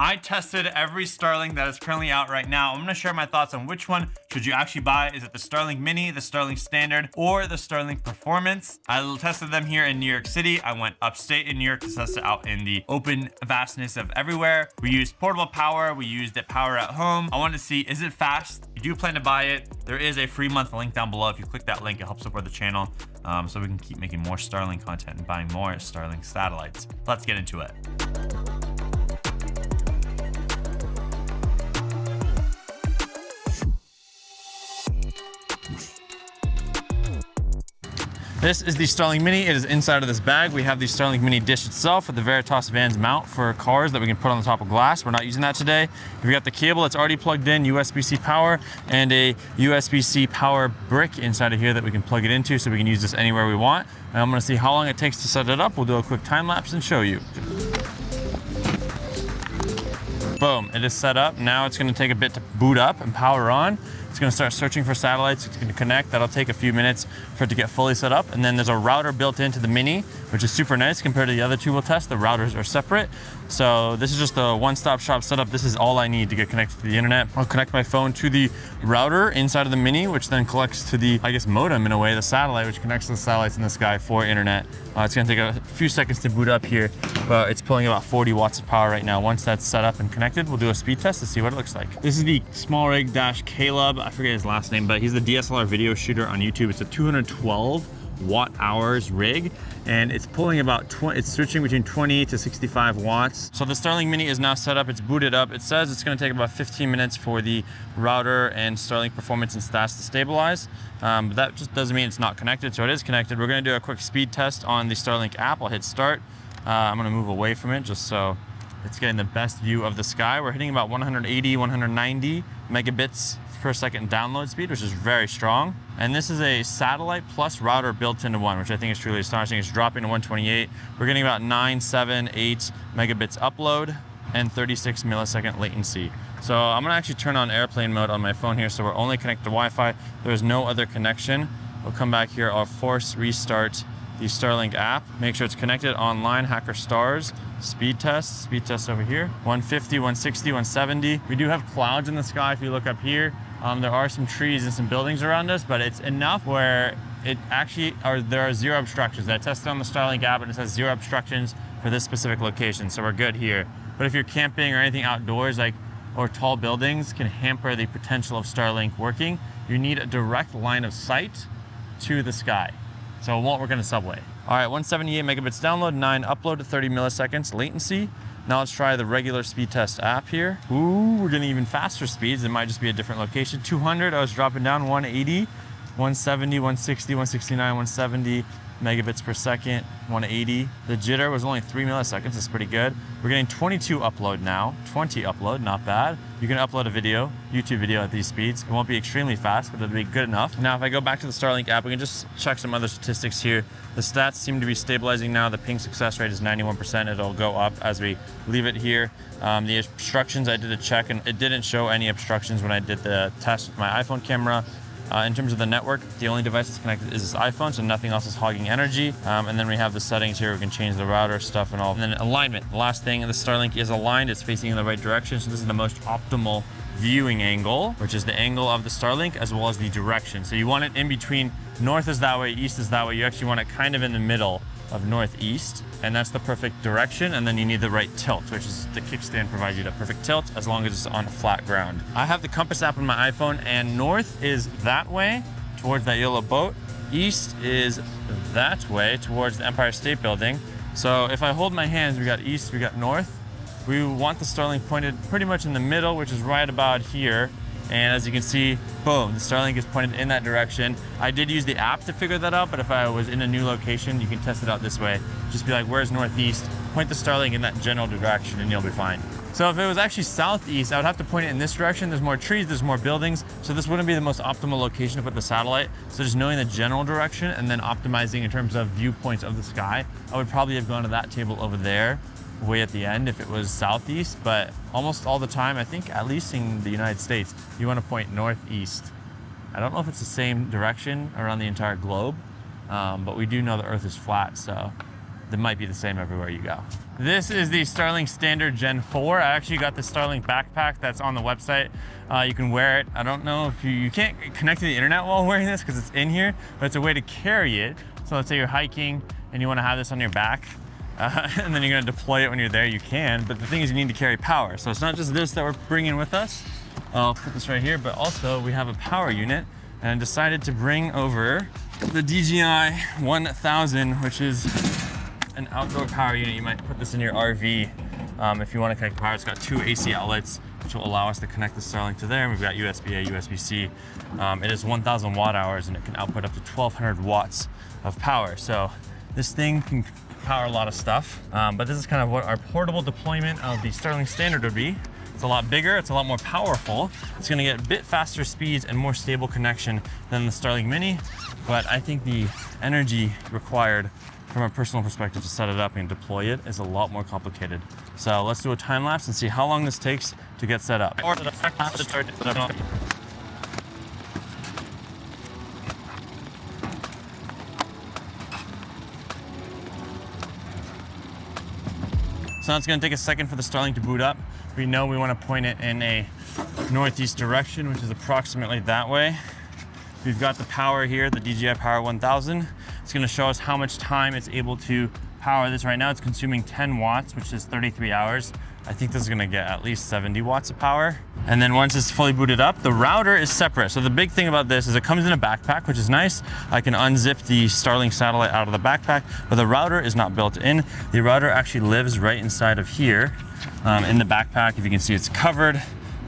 I tested every Starlink that is currently out right now. I'm gonna share my thoughts on which one should you actually buy. Is it the Starlink Mini, the Starlink Standard, or the Starlink Performance? I tested them here in New York City. I went upstate in New York to test it out in the open vastness of everywhere. We used portable power. We used it power at home. I wanted to see, is it fast? If you do plan to buy it, there is a free month link down below. If you click that link, it helps support the channel so we can keep making more Starlink content and buying more Starlink satellites. Let's get into it. This is the Starlink Mini. It is inside of this bag. We have the Starlink Mini dish itself with the Veritas Vans mount for cars that we can put on the top of glass. We're not using that today. We've got the cable that's already plugged in, USB-C power, and a USB-C power brick inside of here that we can plug it into so we can use this anywhere we want. And I'm gonna see how long it takes to set it up. We'll do a quick time lapse and show you. Boom, it is set up. Now it's gonna take a bit to boot up and power on. It's gonna start searching for satellites. It's gonna connect. That'll take a few minutes for it to get fully set up. And then there's a router built into the Mini, which is super nice compared to the other two we'll test. The routers are separate. So this is just a one-stop shop setup. This is all I need to get connected to the internet. I'll connect my phone to the router inside of the Mini, which then collects to the, I guess, modem in a way, the satellite, which connects to the satellites in the sky for internet. It's gonna take a few seconds to boot up here, but it's pulling about 40 watts of power right now. Once that's set up and connected, we'll do a speed test to see what it looks like. This is the Small Rig Caleb. I forget his last name, but he's the DSLR video shooter on YouTube. It's a 212 watt hours rig, and it's pulling about it's switching between 20 to 65 watts. So the Starlink Mini is now set up, it's booted up. It says it's gonna take about 15 minutes for the router and Starlink Performance and stats to stabilize. But that just doesn't mean it's not connected, so it is connected. We're gonna do a quick speed test on the Starlink app. I'll hit start. I'm gonna move away from it just so it's getting the best view of the sky. We're hitting about 180, 190 megabits per second download speed, which is very strong. And this is a satellite plus router built into one, which I think is truly astonishing. It's dropping to 128. We're getting about 9, 7, 8 megabits upload and 36 millisecond latency. So I'm gonna actually turn on airplane mode on my phone here, so we're only connected to Wi-Fi. There's no other connection. We'll come back here, I'll force restart the Starlink app. Make sure it's connected online, Hacker Stars, speed test over here. 150, 160, 170. We do have clouds in the sky if you look up here. There are some trees and some buildings around us, but it's enough where there are zero obstructions. I tested on the Starlink app and it says zero obstructions for this specific location, so we're good here. But if you're camping or anything outdoors, or tall buildings can hamper the potential of Starlink working, you need a direct line of sight to the sky. So it won't work in a subway. All right, 178 megabits download, 9 upload to 30 milliseconds latency. Now let's try the regular speed test app here. Ooh, we're getting even faster speeds. It might just be a different location. 200, I was dropping down, 180, 170, 160, 169, 170 megabits per second, 180. The jitter was only 3 milliseconds, that's pretty good. We're getting 22 upload now, 20 upload, not bad. You can upload a video, YouTube video at these speeds. It won't be extremely fast, but it'll be good enough. Now, if I go back to the Starlink app, we can just check some other statistics here. The stats seem to be stabilizing now. The ping success rate is 91%. It'll go up as we leave it here. The obstructions, I did a check and it didn't show any obstructions when I did the test with my iPhone camera. In terms of the network, the only device that's connected is this iPhone, so nothing else is hogging energy. And then we have the settings here. We can change the router stuff and all. And then alignment. The last thing, the Starlink is aligned. It's facing in the right direction. So this is the most optimal viewing angle, which is the angle of the Starlink as well as the direction. So you want it in between. North is that way, east is that way. You actually want it kind of in the middle of northeast, and that's the perfect direction. And then you need the right tilt, which is the kickstand provides you the perfect tilt as long as it's on flat ground. I have the compass app on my iPhone, and north is that way towards that yellow boat. East is that way towards the Empire State Building. So if I hold my hands, we got east, we got north. We want the Starlink pointed pretty much in the middle, which is right about here. And as you can see, boom, the Starlink is pointed in that direction. I did use the app to figure that out, but if I was in a new location, you can test it out this way. Just be like, where's northeast? Point the Starlink in that general direction and you'll be fine. So if it was actually southeast, I would have to point it in this direction. There's more trees, there's more buildings, so this wouldn't be the most optimal location to put the satellite. So just knowing the general direction and then optimizing in terms of viewpoints of the sky, I would probably have gone to that table over there, way at the end if it was southeast, but almost all the time, I think at least in the United States, you want to point northeast. I don't know if it's the same direction around the entire globe, but we do know the Earth is flat, so that might be the same everywhere you go. This is the Starlink Standard Gen 4. I actually got the Starlink backpack that's on the website. You can wear it. I don't know if you can't connect to the internet while wearing this because it's in here, but it's a way to carry it. So let's say you're hiking and you want to have this on your back, and then you're going to deploy it when you're there, you can. But the thing is, you need to carry power. So it's not just this that we're bringing with us. I'll put this right here, but also we have a power unit, and I decided to bring over the DJI 1000, which is an outdoor power unit. You might put this in your RV if you want to connect power. It's got 2 AC outlets, which will allow us to connect the Starlink to there. And we've got USB-A, USB-C. It is 1,000 watt hours, and it can output up to 1,200 watts of power. So this thing can power a lot of stuff, but this is kind of what our portable deployment of the Starlink Standard would be. It's a lot bigger, it's a lot more powerful. It's gonna get a bit faster speeds and more stable connection than the Starlink Mini, but I think the energy required from a personal perspective to set it up and deploy it is a lot more complicated. So let's do a time lapse and see how long this takes to get set up. So now it's gonna take a second for the Starlink to boot up. We know we wanna point it in a northeast direction, which is approximately that way. We've got the power here, the DJI Power 1000. It's gonna show us how much time it's able to power this. Right now it's consuming 10 watts, which is 33 hours. I think this is gonna get at least 70 watts of power. And then once it's fully booted up, the router is separate. So the big thing about this is it comes in a backpack, which is nice. I can unzip the Starlink satellite out of the backpack, but the router is not built in. The router actually lives right inside of here in the backpack. If you can see, it's covered,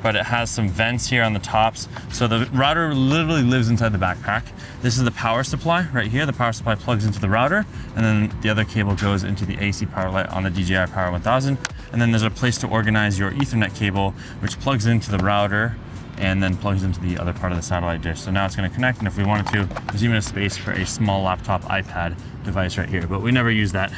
but it has some vents here on the tops. So the router literally lives inside the backpack. This is the power supply right here. The power supply plugs into the router, and then the other cable goes into the AC power light on the DJI Power 1000. And then there's a place to organize your Ethernet cable, which plugs into the router and then plugs into the other part of the satellite dish. So now it's gonna connect, and if we wanted to, there's even a space for a small laptop iPad device right here, but we never use that.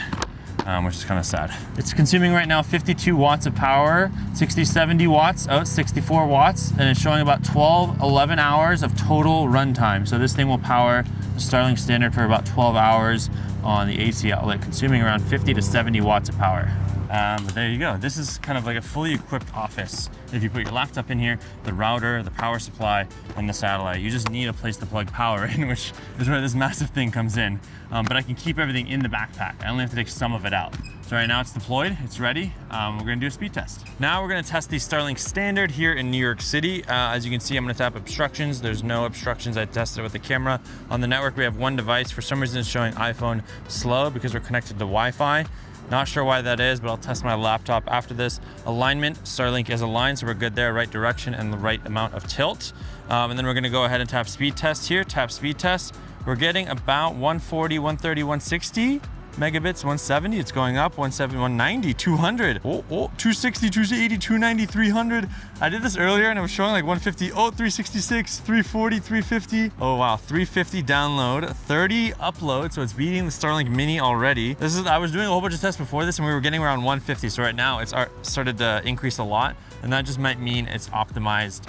Which is kind of sad. It's consuming right now 52 watts of power, 60, 70 watts, oh, 64 watts, and it's showing about 11 hours of total runtime. So this thing will power the Starlink Standard for about 12 hours on the AC outlet, consuming around 50 to 70 watts of power. But there you go. This is kind of like a fully equipped office. If you put your laptop in here, the router, the power supply, and the satellite, you just need a place to plug power in, which is where this massive thing comes in. But I can keep everything in the backpack. I only have to take some of it out. So right now it's deployed, it's ready. We're gonna do a speed test. Now we're gonna test the Starlink Standard here in New York City. As you can see, I'm gonna tap obstructions. There's no obstructions. I tested it with the camera. On the network, we have one device. For some reason, it's showing iPhone slow because we're connected to Wi-Fi. Not sure why that is, but I'll test my laptop after this. Alignment, Starlink is aligned, so we're good there. Right direction and the right amount of tilt. And then we're gonna go ahead and tap speed test here. Tap speed test. We're getting about 140, 130, 160 megabits, 170. It's going up, 170, 190, 200. Oh, 260, 280, 290, 300. I did this earlier and it was showing like 150. Oh, 366, 340, 350. Oh wow, 350 download, 30 upload. So it's beating the Starlink Mini already. I was doing a whole bunch of tests before this and we were getting around 150. So right now it's started to increase a lot. And that just might mean it's optimized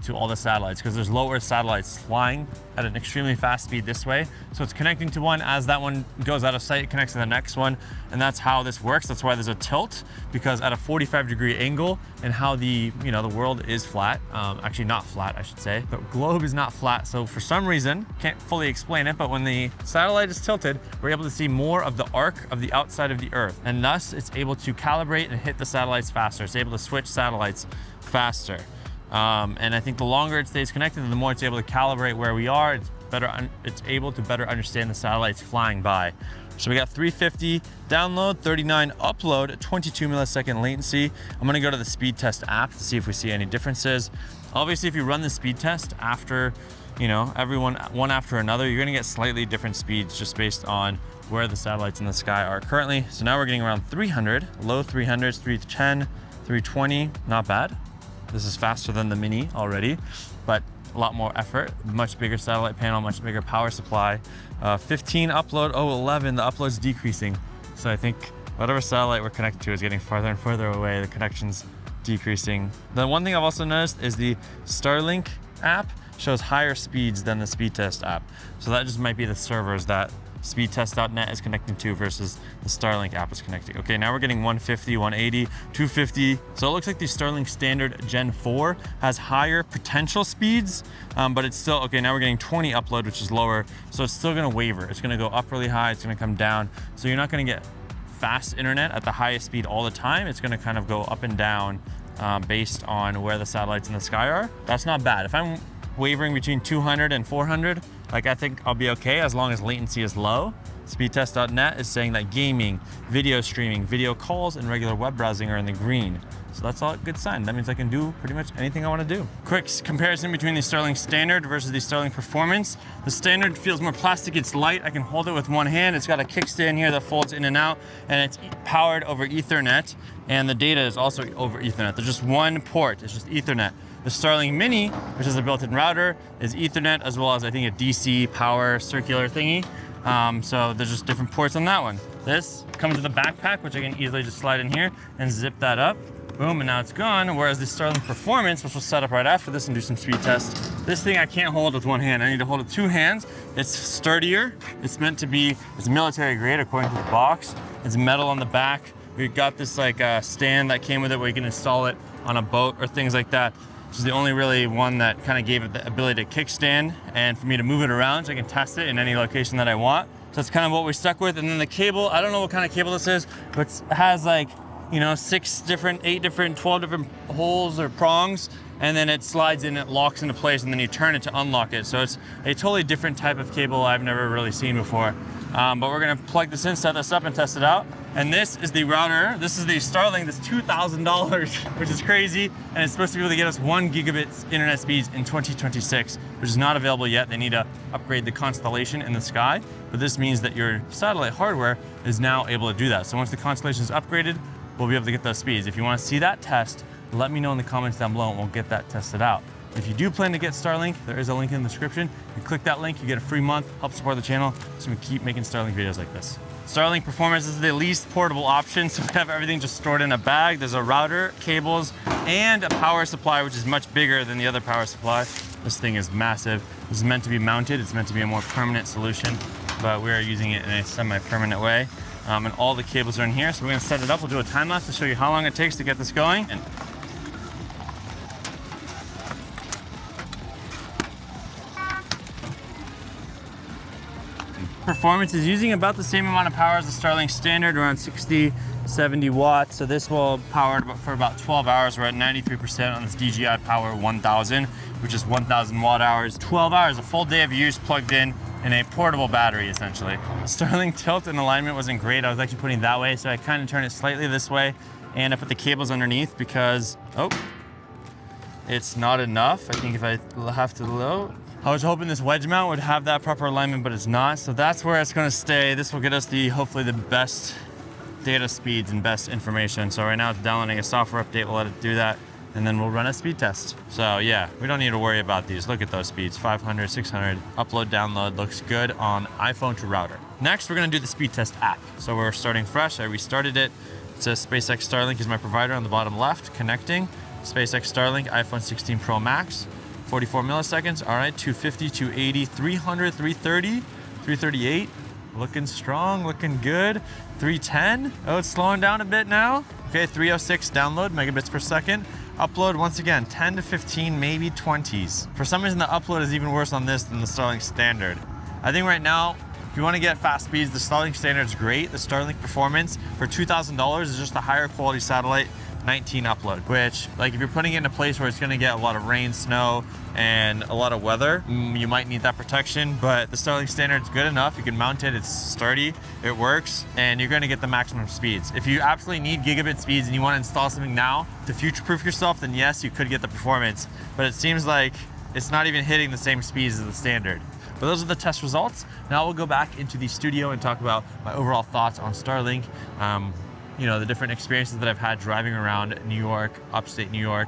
to all the satellites, because there's low Earth satellites flying at an extremely fast speed this way. So it's connecting to one. As that one goes out of sight, it connects to the next one. And that's how this works. That's why there's a tilt, because at a 45-degree angle, and how the world is flat, actually not flat, I should say. The globe is not flat. So for some reason, can't fully explain it, but when the satellite is tilted, we're able to see more of the arc of the outside of the Earth. And thus it's able to calibrate and hit the satellites faster. It's able to switch satellites faster. And I think the longer it stays connected, the more it's able to calibrate where we are. It's able to better understand the satellites flying by. So we got 350 download, 39 upload, 22 millisecond latency. I'm gonna go to the speed test app to see if we see any differences. Obviously, if you run the speed test after, everyone one after another, you're gonna get slightly different speeds just based on where the satellites in the sky are currently. So now we're getting around 300, low 300s, 310, 320, not bad. This is faster than the Mini already, but a lot more effort, much bigger satellite panel, much bigger power supply. 15 upload, 11, the upload's decreasing. So I think whatever satellite we're connected to is getting farther and further away, the connection's decreasing. The one thing I've also noticed is the Starlink app shows higher speeds than the speed test app. So that just might be the servers that speedtest.net is connecting to versus the Starlink app is connecting. Okay, now we're getting 150, 180, 250. So it looks like the Starlink Standard Gen 4 has higher potential speeds, but it's still, okay, now we're getting 20 upload, which is lower. So it's still gonna waver. It's gonna go up really high, it's gonna come down. So you're not gonna get fast internet at the highest speed all the time. It's gonna kind of go up and down based on where the satellites in the sky are. That's not bad. If I'm wavering between 200 and 400, like I think I'll be okay as long as latency is low. Speedtest.net is saying that gaming, video streaming, video calls, and regular web browsing are in the green. So that's all a good sign. That means I can do pretty much anything I want to do. Quick comparison between the Starlink Standard versus the Starlink Performance. The Standard feels more plastic, it's light. I can hold it with one hand. It's got a kickstand here that folds in and out, and it's powered over Ethernet. And the data is also over Ethernet. There's just one port, it's just Ethernet. The Starlink Mini, which is a built-in router, is Ethernet as well as I think a DC power circular thingy. So there's just different ports on that one. This comes with a backpack, which I can easily just slide in here and zip that up. Boom, and now it's gone. Whereas the Starlink Performance, which we'll set up right after this and do some speed tests, this thing I can't hold with one hand. I need to hold it with two hands. It's sturdier. It's meant to be, it's military grade according to the box. It's metal on the back. We've got this like stand that came with it where you can install it on a boat or things like that. This is the only really one that kind of gave it the ability to kickstand and for me to move it around so I can test it in any location that I want. So that's kind of what we stuck with. And then the cable, I don't know what kind of cable this is, but it has like, you know, 6 different, 8 different, 12 different holes or prongs, and then it slides in, it locks into place, and then you turn it to unlock it. So it's a totally different type of cable I've never really seen before. But we're gonna plug this in, set this up, and test it out. And this is the router. This is the Starlink that's $2,000, which is crazy. And it's supposed to be able to get us 1 gigabit internet speeds in 2026, which is not available yet. They need to upgrade the constellation in the sky. But this means that your satellite hardware is now able to do that. So once the constellation is upgraded, we'll be able to get those speeds. If you want to see that test, let me know in the comments down below and we'll get that tested out. If you do plan to get Starlink, there is a link in the description. You click that link, you get a free month, help support the channel so we can keep making Starlink videos like this. Starlink Performance is the least portable option, so we have everything just stored in a bag. There's a router, cables, and a power supply, which is much bigger than the other power supply. This thing is massive. This is meant to be mounted. It's meant to be a more permanent solution, but we are using it in a semi-permanent way. And all the cables are in here, so we're gonna set it up. We'll do a time lapse to show you how long it takes to get this going. Performance is using about the same amount of power as the Starlink Standard, around 60, 70 watts. So this will power it for about 12 hours. We're at 93% on this DJI Power 1000, which is 1,000 watt hours. 12 hours, a full day of use plugged in a portable battery, essentially. Starlink tilt and alignment wasn't great. I was actually putting it that way, so I kind of turned it slightly this way, and I put the cables underneath because, oh, it's not enough. I think if I have to load, I was hoping this wedge mount would have that proper alignment, but it's not. So that's where it's gonna stay. This will get us hopefully the best data speeds and best information. So right now it's downloading a software update. We'll let it do that, and then we'll run a speed test. So yeah, we don't need to worry about these. Look at those speeds, 500, 600. Upload, download, looks good on iPhone to router. Next, we're gonna do the speed test app. So we're starting fresh. I restarted it. It says SpaceX Starlink is my provider on the bottom left, connecting. SpaceX Starlink, iPhone 16 Pro Max. 44 milliseconds, all right, 250, 280, 300, 330, 338. Looking strong, looking good. 310, oh, it's slowing down a bit now. Okay, 306 download, megabits per second. Upload, once again, 10 to 15, maybe 20s. For some reason, the upload is even worse on this than the Starlink Standard. I think right now, if you want to get fast speeds, the Starlink Standard is great. The Starlink Performance for $2,000 is just a higher quality satellite, 19 upload, which, like, if you're putting it in a place where it's going to get a lot of rain, snow, and a lot of weather, you might need that protection, but the Starlink Standard is good enough. You can mount it, it's sturdy, it works, and you're going to get the maximum speeds. If you absolutely need gigabit speeds and you want to install something now to future-proof yourself, then yes, you could get the Performance, but it seems like it's not even hitting the same speeds as the Standard. But those are the test results. Now we'll go back into the studio and talk about my overall thoughts on Starlink. You know, the different experiences that I've had driving around New York, upstate New York,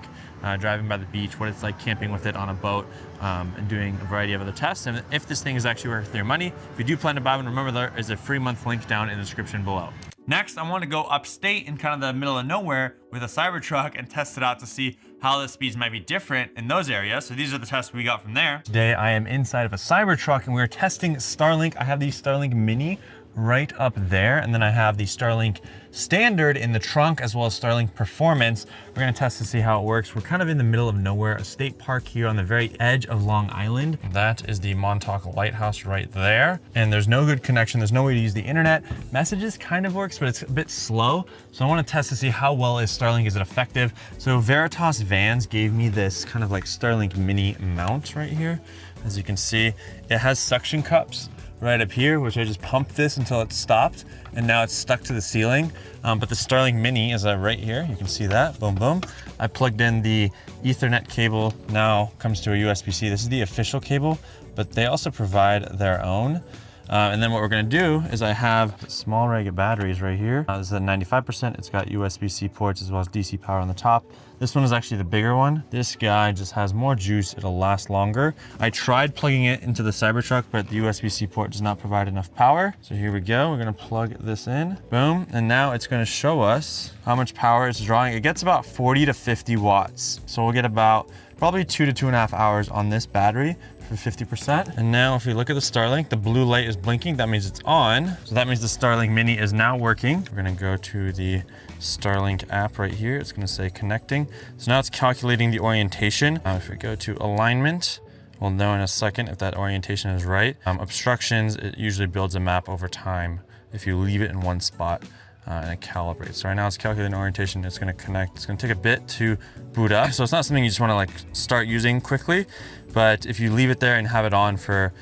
driving by the beach, what it's like camping with it on a boat, and doing a variety of other tests, and if this thing is actually worth your money. If you do plan to buy one, remember there is a free month link down in the description below. Next, I want to go upstate in kind of the middle of nowhere with a Cybertruck and test it out to see how the speeds might be different in those areas. So these are the tests we got from there. Today, I am inside of a Cybertruck and we're testing Starlink. I have the Starlink Mini right up there, and then I have the Starlink Standard in the trunk, as well as Starlink Performance. We're gonna test to see how it works. We're kind of in the middle of nowhere, a state park here on the very edge of Long Island. That is the Montauk Lighthouse right there, and there's no good connection. There's no way to use the internet. Messages kind of works, but it's a bit slow. So I wanna test to see how well is Starlink, is it effective? So Veritas Vans gave me this kind of like Starlink Mini mount right here. As you can see, it has suction cups right up here, which I just pumped this until it stopped, and now it's stuck to the ceiling. But the Starlink Mini is right here. You can see that, boom, boom. I plugged in the Ethernet cable, now comes to a USB-C. This is the official cable, but they also provide their own. And then what we're gonna do is I have small ragged batteries right here. This is at 95%. It's got USB-C ports as well as DC power on the top. This one is actually the bigger one. This guy just has more juice. It'll last longer. I tried plugging it into the Cybertruck, but the USB-C port does not provide enough power. So here we go. We're gonna plug this in, boom. And now it's gonna show us how much power it's drawing. It gets about 40 to 50 watts. So we'll get about probably 2 to 2.5 hours on this battery for 50%. And now if we look at the Starlink, the blue light is blinking. That means it's on. So that means the Starlink Mini is now working. We're gonna go to the Starlink app right here. It's gonna say connecting. So now it's calculating the orientation. If we go to alignment, we'll know in a second if that orientation is right. Obstructions, it usually builds a map over time if you leave it in one spot. And it calibrates. So right now it's calculating orientation. It's gonna connect. It's gonna take a bit to boot up. So it's not something you just wanna like start using quickly, but if you leave it there and have it on for,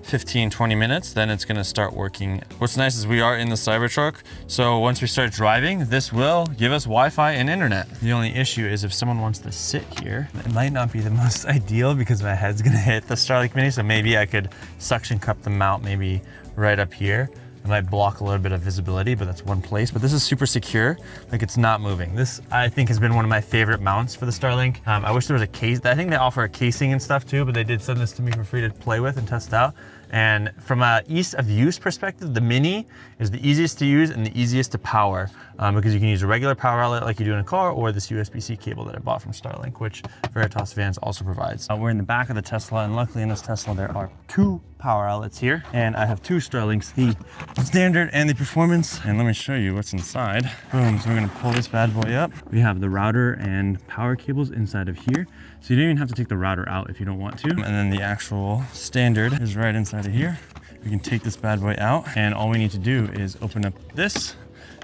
15, 20 minutes, then it's gonna start working. What's nice is we are in the Cybertruck. So once we start driving, this will give us Wi-Fi and internet. The only issue is if someone wants to sit here, it might not be the most ideal because my head's gonna hit the Starlink Mini. So maybe I could suction cup the mount maybe right up here. It might block a little bit of visibility, but that's one place. But this is super secure, like it's not moving. This, I think, has been one of my favorite mounts for the Starlink. I wish there was a case. I think they offer a casing and stuff too, but they did send this to me for free to play with and test out. And from a ease of use perspective, the Mini is the easiest to use and the easiest to power because you can use a regular power outlet like you do in a car, or this USB-C cable that I bought from Starlink, which Veritas Vans also provides. We're in the back of the Tesla, and luckily in this Tesla, there are 2 power outlets here. And I have 2 Starlinks, the Standard and the Performance. And let me show you what's inside. Boom, so we're gonna pull this bad boy up. We have the router and power cables inside of here. So you don't even have to take the router out if you don't want to. And then the actual Standard is right inside of here. We can take this bad boy out, and all we need to do is open up this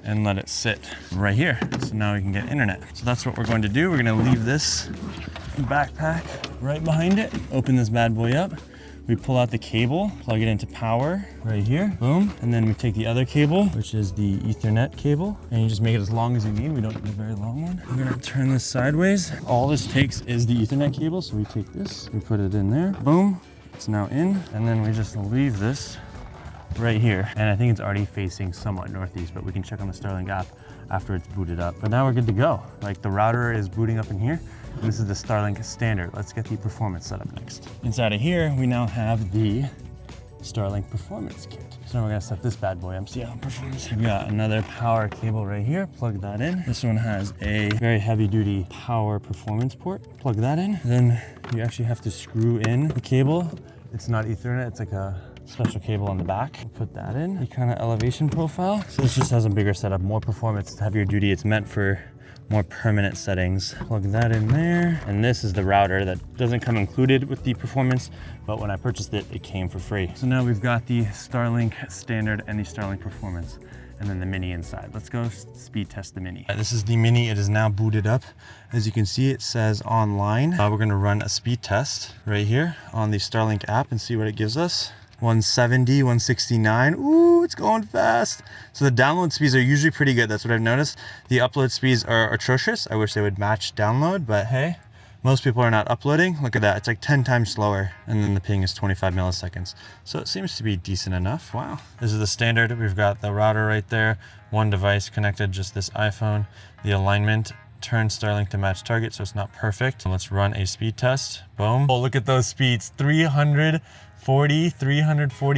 and let it sit right here. So now we can get internet. So that's what we're going to do. We're gonna leave this backpack right behind it, open this bad boy up. We pull out the cable, plug it into power right here, boom. And then we take the other cable, which is the Ethernet cable, and you just make it as long as you need. We don't need a very long one. We're gonna turn this sideways. All this takes is the Ethernet cable. So we take this, we put it in there, boom. It's now in, and then we just leave this right here. And I think it's already facing somewhat northeast, but we can check on the Starlink app after it's booted up. But now we're good to go. Like the router is booting up in here. This is the Starlink Standard. Let's get the Performance set up next. Inside of here, we now have the Starlink Performance kit. So now we're gonna set this bad boy up, see how it performs. We got another power cable right here, plug that in. This one has a very heavy duty power performance port. Plug that in. Then you actually have to screw in the cable. It's not Ethernet, it's like a special cable on the back. We'll put that in, the kind of elevation profile. So this just has a bigger setup, more performance, heavier duty. It's meant for more permanent settings. Plug that in there. And this is the router that doesn't come included with the Performance, but when I purchased it, it came for free. So now we've got the Starlink Standard and the Starlink Performance, and then the Mini inside. Let's go speed test the Mini. This is the Mini. It is now booted up. As you can see, it says online. We're gonna run a speed test right here on the Starlink app and see what it gives us. 170, 169. Ooh, it's going fast. So the download speeds are usually pretty good. That's what I've noticed. The upload speeds are atrocious. I wish they would match download, but hey, most people are not uploading. Look at that, it's like 10 times slower. And then the ping is 25 milliseconds. So it seems to be decent enough. Wow. This is the Standard. We've got the router right there. One device connected, just this iPhone. The alignment turn Starlink to match target, so it's not perfect. Let's run a speed test. Boom. Oh, look at those speeds, 340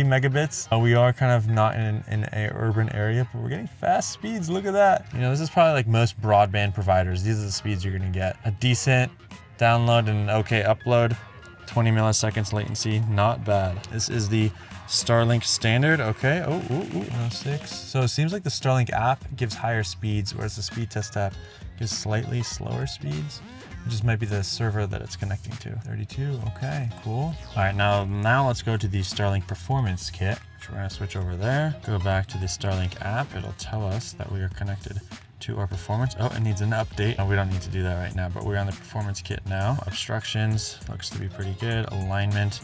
megabits. We are kind of not in an urban area, but we're getting fast speeds. Look at that. You know, this is probably like most broadband providers. These are the speeds you're gonna get. A decent download and an okay upload. 20 milliseconds latency, not bad. This is the Starlink Standard, okay. Oh, 6. So it seems like the Starlink app gives higher speeds, whereas the speed test app gives slightly slower speeds. It just might be the server that it's connecting to. 32, okay, cool. All right, now let's go to the Starlink Performance kit. So we're gonna switch over there, go back to the Starlink app. It'll tell us that we are connected to our performance. Oh, it needs an update. Oh, we don't need to do that right now, but we're on the performance kit now. Obstructions, looks to be pretty good. Alignment,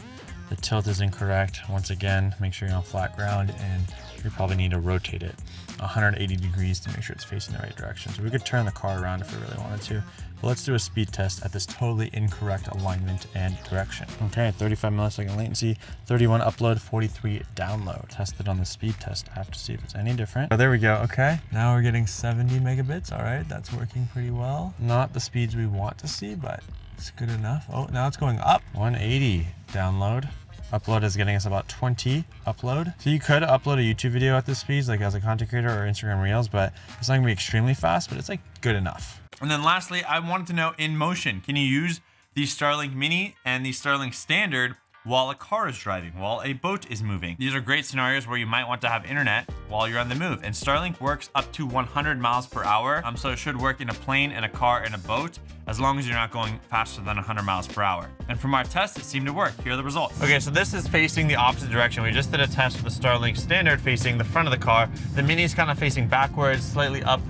the tilt is incorrect. Once again, make sure you're on flat ground and you probably need to rotate it 180 degrees to make sure it's facing the right direction. So we could turn the car around if we really wanted to. But let's do a speed test at this totally incorrect alignment and direction. Okay, 35 millisecond latency, 31 upload, 43 download. Tested on the speed test app to see if it's any different. Oh, there we go, okay. Now we're getting 70 megabits. All right, that's working pretty well. Not the speeds we want to see, but it's good enough. Oh, now it's going up. 180 download. Upload is getting us about 20 upload. So you could upload a YouTube video at this speed, like as a content creator or Instagram Reels, but it's not gonna be extremely fast, but it's like good enough. And then lastly, I wanted to know in motion, can you use the Starlink Mini and the Starlink Standard while a car is driving, while a boat is moving? These are great scenarios where you might want to have internet while you're on the move. And Starlink works up to 100 miles per hour. So it should work in a plane, and a car, and a boat, as long as you're not going faster than 100 miles per hour. And from our test, it seemed to work. Here are the results. Okay, so this is facing the opposite direction. We just did a test with the Starlink Standard facing the front of the car. The Mini is kind of facing backwards, slightly up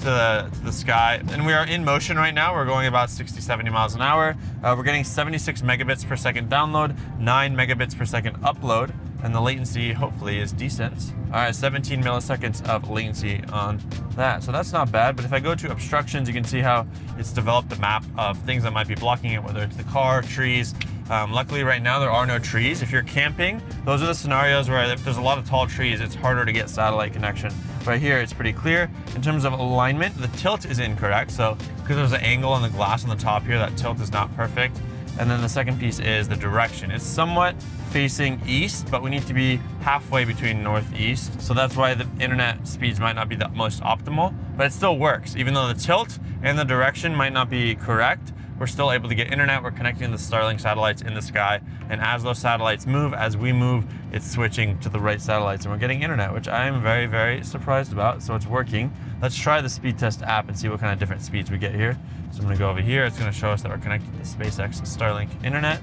to the sky, and we are in motion right now. We're going about 60-70 miles an hour. We're getting 76 megabits per second download, 9 megabits per second upload, and the latency hopefully is decent. All right, 17 milliseconds of latency on that, so that's not bad. But if I go to obstructions, you can see how it's developed a map of things that might be blocking it, whether it's the car, trees. Luckily right now there are no trees. If you're camping, those are the scenarios where if there's a lot of tall trees, it's harder to get satellite connection. Right here, it's pretty clear. In terms of alignment, the tilt is incorrect. So because there's an angle on the glass on the top here, that tilt is not perfect. And then the second piece is the direction. It's somewhat facing east, but we need to be halfway between northeast. So that's why the internet speeds might not be the most optimal, but it still works. Even though the tilt and the direction might not be correct, we're still able to get internet. We're connecting the Starlink satellites in the sky. And as those satellites move, as we move, it's switching to the right satellites and we're getting internet, which I am very, very surprised about. So it's working. Let's try the speed test app and see what kind of different speeds we get here. So I'm gonna go over here. It's gonna show us that we're connected to SpaceX Starlink internet.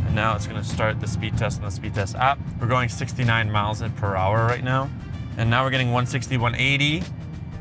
And now it's gonna start the speed test on the speed test app. We're going 69 miles per hour right now. And now we're getting 160, 180,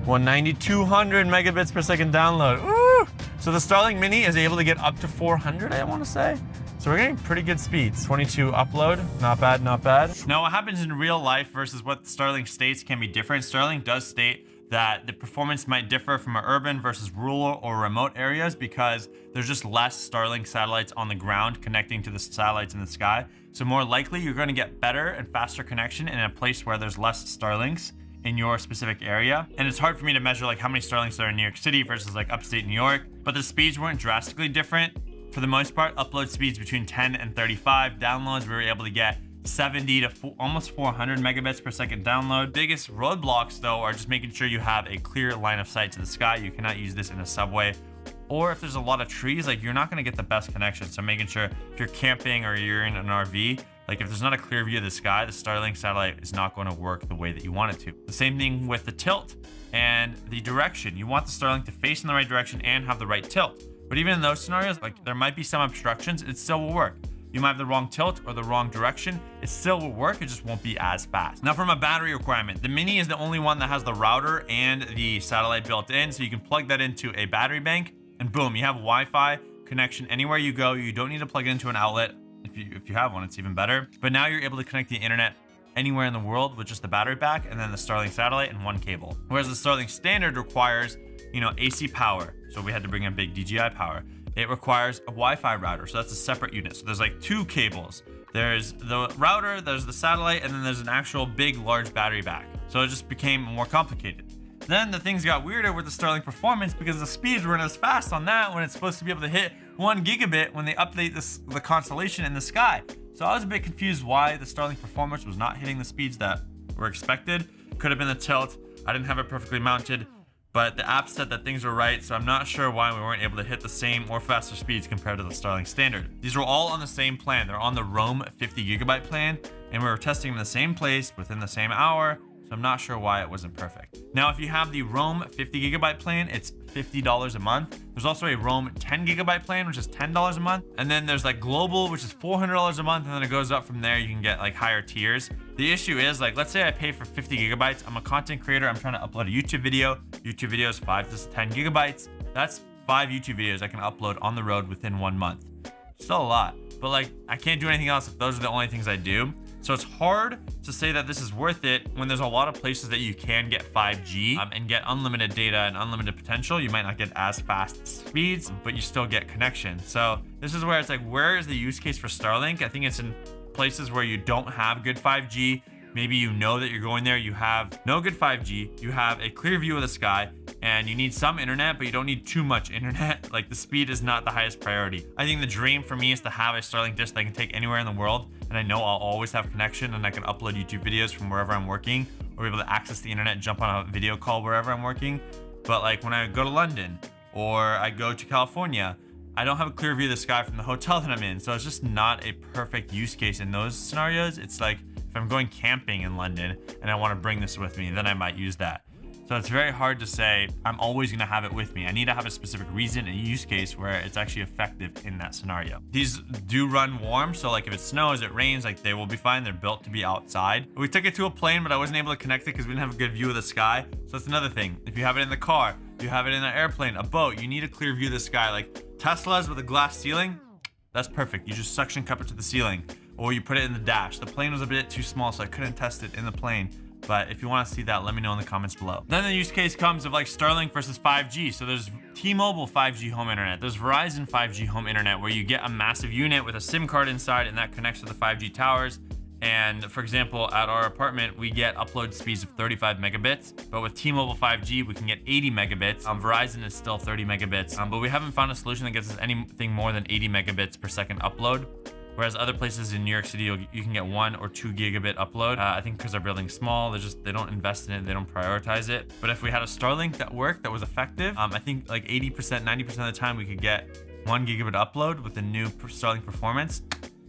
190, 200 megabits per second download. Woo! So the Starlink Mini is able to get up to 400, I want to say. So we're getting pretty good speeds. 22 upload, not bad, not bad. Now what happens in real life versus what Starlink states can be different. Starlink does state that the performance might differ from urban versus rural or remote areas because there's just less Starlink satellites on the ground connecting to the satellites in the sky. So more likely you're going to get better and faster connection in a place where there's less Starlinks in your specific area. And it's hard for me to measure like how many Starlinks are in New York City versus like upstate New York, but the speeds weren't drastically different. For the most part, upload speeds between 10 and 35. Downloads, we were able to get 70 to almost 400 megabits per second download. Biggest roadblocks though are just making sure you have a clear line of sight to the sky. You cannot use this in a subway. Or if there's a lot of trees, like you're not gonna get the best connection. So making sure if you're camping or you're in an RV, like if there's not a clear view of the sky, the Starlink satellite is not going to work the way that you want it to. The same thing with the tilt and the direction. You want the Starlink to face in the right direction and have the right tilt. But even in those scenarios, like there might be some obstructions, it still will work. You might have the wrong tilt or the wrong direction, it still will work, it just won't be as fast. Now from a battery requirement, the Mini is the only one that has the router and the satellite built in, so you can plug that into a battery bank and boom, you have Wi-Fi connection anywhere you go. You don't need to plug it into an outlet. If you have one, it's even better. But now you're able to connect the internet anywhere in the world with just the battery pack and then the Starlink satellite and one cable. Whereas the Starlink Standard requires, AC power. So we had to bring in big DJI power. It requires a Wi-Fi router. So that's a separate unit. So there's like two cables. There's the router, there's the satellite, and then there's an actual big, large battery pack. So it just became more complicated. Then the things got weirder with the Starlink Performance because the speeds weren't as fast on that when it's supposed to be able to hit 1 gigabit when they update the constellation in the sky. So I was a bit confused why the Starlink Performance was not hitting the speeds that were expected. Could have been the tilt. I didn't have it perfectly mounted, but the app said that things were right, so I'm not sure why we weren't able to hit the same or faster speeds compared to the Starlink Standard. These were all on the same plan. They're on the Roam 50 gigabyte plan, and we were testing them in the same place within the same hour, so I'm not sure why it wasn't perfect. Now, if you have the Roam 50 gigabyte plan, it's $50 a month. There's also a Roam 10 gigabyte plan, which is $10 a month. And then there's like Global, which is $400 a month. And then it goes up from there. You can get like higher tiers. The issue is, like, let's say I pay for 50 gigabytes. I'm a content creator. I'm trying to upload a YouTube video. YouTube video is 5 to 10 gigabytes. That's 5 YouTube videos I can upload on the road within 1 month. Still a lot, but like I can't do anything else if those are the only things I do. So it's hard to say that this is worth it when there's a lot of places that you can get 5G and get unlimited data and unlimited potential. You might not get as fast speeds, but you still get connection. So this is where it's like, where is the use case for Starlink? I think it's in places where you don't have good 5G. Maybe you know that you're going there, you have no good 5G, you have a clear view of the sky, and you need some internet, but you don't need too much internet. Like, the speed is not the highest priority. I think the dream for me is to have a Starlink dish that I can take anywhere in the world, and I know I'll always have connection, and I can upload YouTube videos from wherever I'm working, or be able to access the internet, jump on a video call wherever I'm working. But like when I go to London, or I go to California, I don't have a clear view of the sky from the hotel that I'm in, so it's just not a perfect use case in those scenarios. It's like, if I'm going camping in London and I want to bring this with me, then I might use that. So it's very hard to say I'm always going to have it with me. I need to have a specific reason and use case where it's actually effective in that scenario. These do run warm, so like if it snows, it rains, like they will be fine. They're built to be outside. We took it to a plane, but I wasn't able to connect it because we didn't have a good view of the sky. So that's another thing. If you have it in the car, you have it in an airplane, a boat, you need a clear view of the sky. Like Teslas with a glass ceiling, that's perfect. You just suction cup it to the ceiling, or you put it in the dash. The plane was a bit too small, so I couldn't test it in the plane. But if you want to see that, let me know in the comments below. Then the use case comes of like Starlink versus 5G. So there's T-Mobile 5G home internet. There's Verizon 5G home internet, where you get a massive unit with a SIM card inside, and that connects to the 5G towers. And for example, at our apartment, we get upload speeds of 35 megabits, but with T-Mobile 5G, we can get 80 megabits. Verizon is still 30 megabits, but we haven't found a solution that gets us anything more than 80 megabits per second upload. Whereas other places in New York City, you can get 1 or 2 gigabit upload. I think because our building's small, they don't invest in it, they don't prioritize it. But if we had a Starlink that worked, that was effective, I think like 80%, 90% of the time we could get 1 gigabit upload with the new Starlink Performance.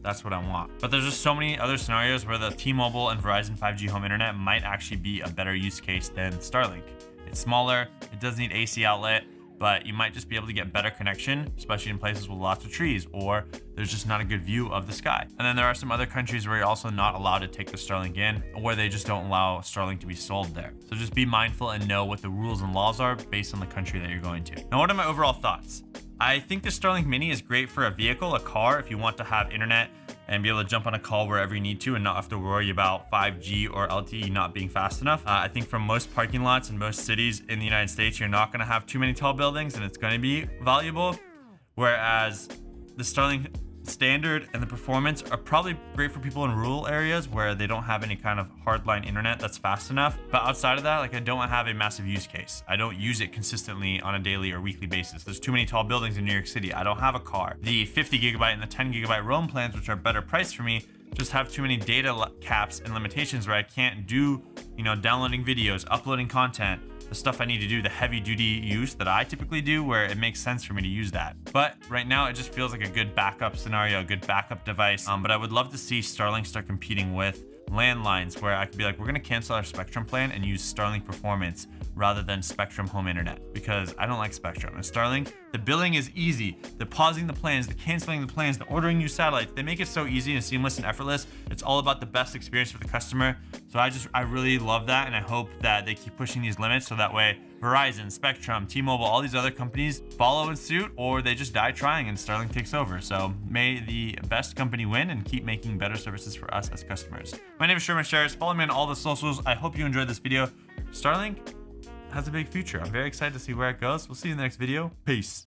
That's what I want. But there's just so many other scenarios where the T-Mobile and Verizon 5G home internet might actually be a better use case than Starlink. It's smaller, it does need AC outlet, but you might just be able to get better connection, especially in places with lots of trees, or there's just not a good view of the sky. And then there are some other countries where you're also not allowed to take the Starlink in, or where they just don't allow Starlink to be sold there. So just be mindful and know what the rules and laws are based on the country that you're going to. Now, what are my overall thoughts? I think the Starlink Mini is great for a vehicle, a car, if you want to have internet and be able to jump on a call wherever you need to and not have to worry about 5G or LTE not being fast enough. I think for most parking lots in most cities in the United States, you're not going to have too many tall buildings and it's going to be valuable. Whereas the Starlink Standard and the Performance are probably great for people in rural areas where they don't have any kind of hardline internet that's fast enough. But outside of that, like, I don't have a massive use case. I don't use it consistently on a daily or weekly basis. There's too many tall buildings in New York City. I don't have a car. The 50 gigabyte and the 10 gigabyte roam plans, which are better priced for me, just have too many data caps and limitations where I can't do, downloading videos, uploading content, the stuff I need to do, the heavy duty use that I typically do, where it makes sense for me to use that. But right now it just feels like a good backup scenario, a good backup device. But I would love to see Starlink start competing with landlines, where I could be like, we're gonna cancel our Spectrum plan and use Starlink Performance rather than Spectrum home internet, because I don't like Spectrum. And Starlink, the billing is easy. The pausing the plans, the canceling the plans, the ordering new satellites, they make it so easy and seamless and effortless. It's all about the best experience for the customer. So I really love that, and I hope that they keep pushing these limits so that way Verizon, Spectrum, T-Mobile, all these other companies follow in suit, or they just die trying and Starlink takes over. So may the best company win and keep making better services for us as customers. My name is Sherman Shares. Follow me on all the socials. I hope you enjoyed this video. Starlink has a big future. I'm very excited to see where it goes. We'll see you in the next video. Peace.